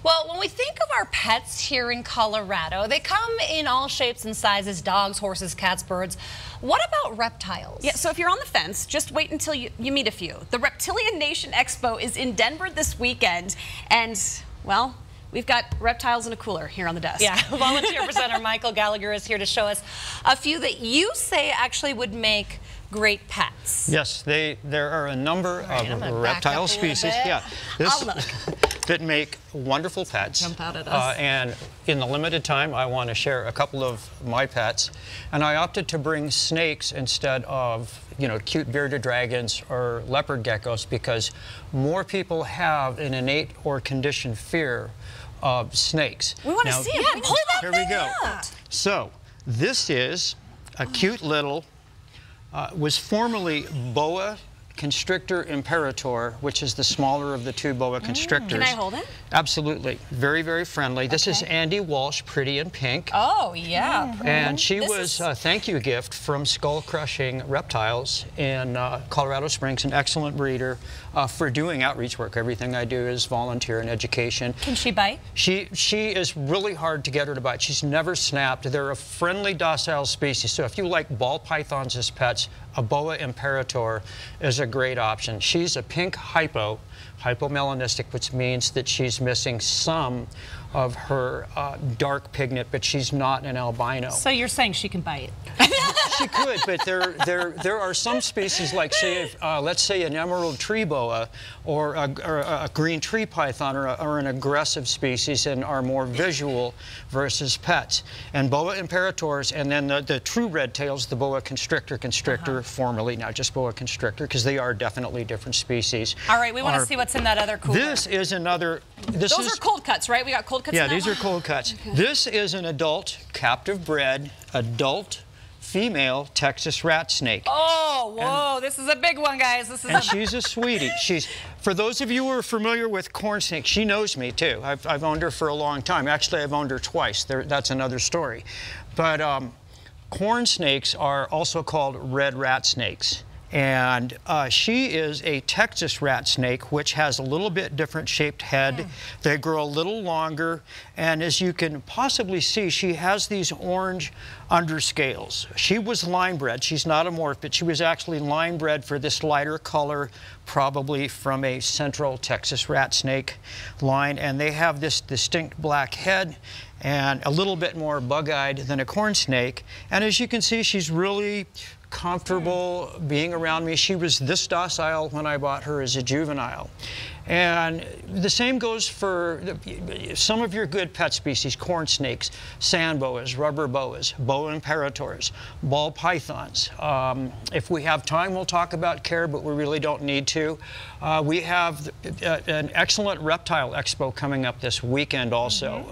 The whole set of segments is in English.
Well, when we think of our pets here in Colorado, they come in all shapes and sizes: dogs, horses, cats, birds. What about reptiles? Yeah, so if you're on the fence, just wait until you meet a few. The Reptilian Nation Expo is in Denver this weekend, and, well, we've got reptiles in a cooler here on the desk. Yeah, volunteer presenter Michael Gallagher is here to show us a few that you say actually would make great pets. Yes, there are a number of reptile species. Yeah, that make wonderful pets. Jump out at us. And in the limited time, I want to share a couple of my pets. And I opted to bring snakes instead of, cute bearded dragons or leopard geckos, because more people have an innate or conditioned fear of snakes. We want to see it. Yeah, pull that Here we go. So this is a cute little. Was formerly boa constrictor imperator, which is the smaller of the two boa constrictors. Can I hold it? Absolutely. Very, very friendly. This is Andy Walsh, pretty in pink. Oh, yeah. And she was a thank you gift from Skull Crushing Reptiles in Colorado Springs, an excellent breeder for doing outreach work. Everything I do is volunteer and education. Can she bite? She is really hard to get her to bite. She's never snapped. They're a friendly, docile species. So if you like ball pythons as pets, a boa imperator is a great option. She's a pink hypomelanistic, which means that she's missing some of her dark pigment, but she's not an albino. So you're saying she can bite? She could, but there are some species, like let's say an emerald tree boa or a green tree python or an aggressive species and are more visual versus pets. And boa imperators, and then the true red tails, the boa constrictor, formerly, not just boa constrictor, because they are definitely different species. All right, we want to see what's in that other cooler. This is another. Those are cold cuts, right? We got cold cuts. Yeah, these are cold cuts. Okay. This is an adult, captive bred, adult female Texas rat snake. Oh, whoa, this is a big one, guys. She's a sweetie. For those of you who are familiar with corn snakes, she knows me too. I've owned her for a long time. Actually, I've owned her twice. That's another story. But corn snakes are also called red rat snakes. And she is a Texas rat snake, which has a little bit different shaped head. They grow a little longer, and as you can possibly see, she has these orange underscales. She was line bred. She's not a morph, but she was actually line bred for this lighter color, probably from a central Texas rat snake line. And they have this distinct black head and a little bit more bug-eyed than a corn snake. And as you can see, she's really comfortable being around me. She was this docile when I bought her as a juvenile. And the same goes for some of your good pet species: corn snakes, sand boas, rubber boas, boa imperators, ball pythons. If we have time, we'll talk about care, but we really don't need to. We have an excellent reptile expo coming up this weekend also.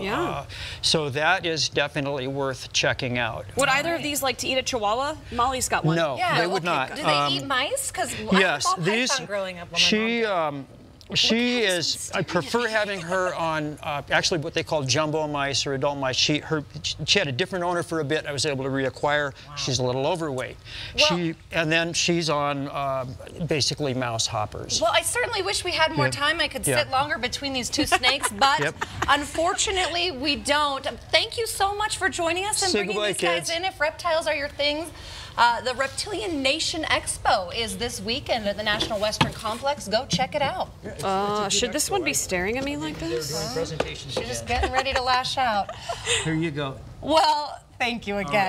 So that is definitely worth checking out. Would either of these like to eat a chihuahua? Molly's got one. No, they would not. Do they eat mice? Because yes, I these growing up. She is, I prefer having her on actually what they call jumbo mice or adult mice. She had a different owner for a bit. I was able to reacquire. Wow. She's a little overweight. Well, and then she's on basically mouse hoppers. Well, I certainly wish we had more time. I could sit longer between these two snakes, but unfortunately we don't. Thank you so much for joining us and bringing these guys in. If reptiles are your things, the Reptilian Nation Expo is this weekend at the National Western Complex. Go check it out. Should this one be staring at me like this? She's just getting ready to lash out. Here you go. Well, thank you again.